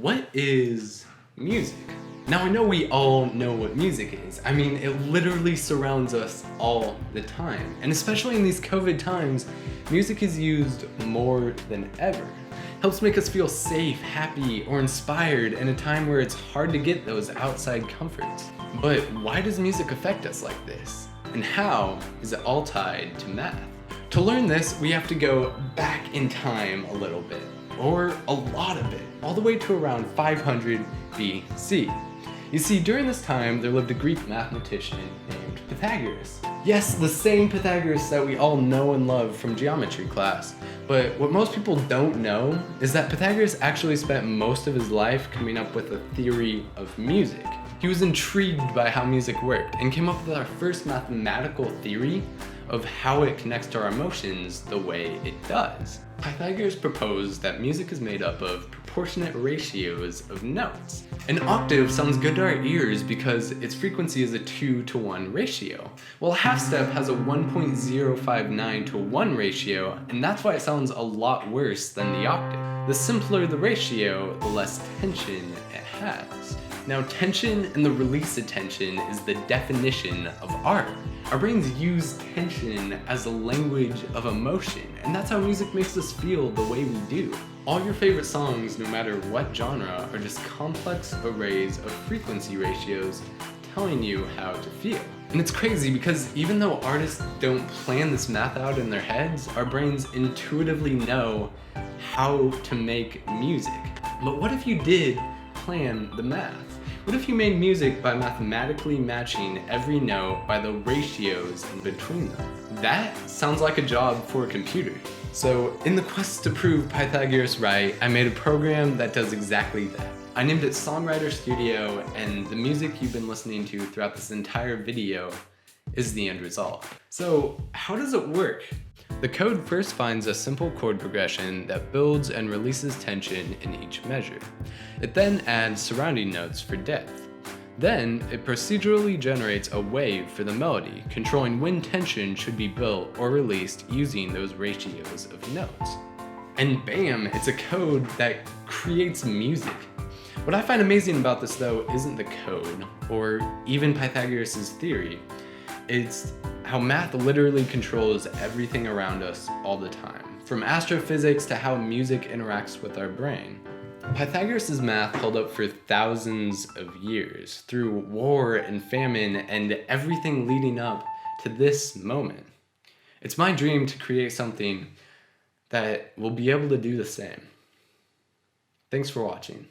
What is music? Now I know we all know what music is. I mean, it literally surrounds us all the time. And especially in these COVID times, music is used more than ever. Helps make us feel safe, happy, or inspired in a time where it's hard to get those outside comforts. But why does music affect us like this? And how is it all tied to math? To learn this, we have to go back in time a little bit, or a lot of it, all the way to around 500 BC. You see, during this time, there lived a Greek mathematician named Pythagoras. Yes, the same Pythagoras that we all know and love from geometry class. But what most people don't know is that Pythagoras actually spent most of his life coming up with a theory of music. He was intrigued by how music worked and came up with our first mathematical theory of how it connects to our emotions the way it does. Pythagoras proposed that music is made up of proportionate ratios of notes. An octave sounds good to our ears because its frequency is a 2-to-1 ratio. Well, a half step has a 1.059 to 1 ratio, and that's why it sounds a lot worse than the octave. The simpler the ratio, the less tension it has. Now, tension and the release of tension is the definition of art. Our brains use tension as a language of emotion, and that's how music makes us feel the way we do. All your favorite songs, no matter what genre, are just complex arrays of frequency ratios telling you how to feel. And it's crazy because even though artists don't plan this math out in their heads, our brains intuitively know how to make music. But what if you did plan the math? What if you made music by mathematically matching every note by the ratios in between them? That sounds like a job for a computer. So in the quest to prove Pythagoras right, I made a program that does exactly that. I named it Songwriter Studio, and the music you've been listening to throughout this entire video is the end result. So how does it work? The code first finds a simple chord progression that builds and releases tension in each measure. It then adds surrounding notes for depth. Then, it procedurally generates a wave for the melody, controlling when tension should be built or released using those ratios of notes. And bam, it's a code that creates music. What I find amazing about this though isn't the code, or even Pythagoras' theory. It's how math literally controls everything around us all the time, from astrophysics to how music interacts with our brain. Pythagoras' math held up for thousands of years, through war and famine and everything leading up to this moment. It's my dream to create something that will be able to do the same. Thanks for watching.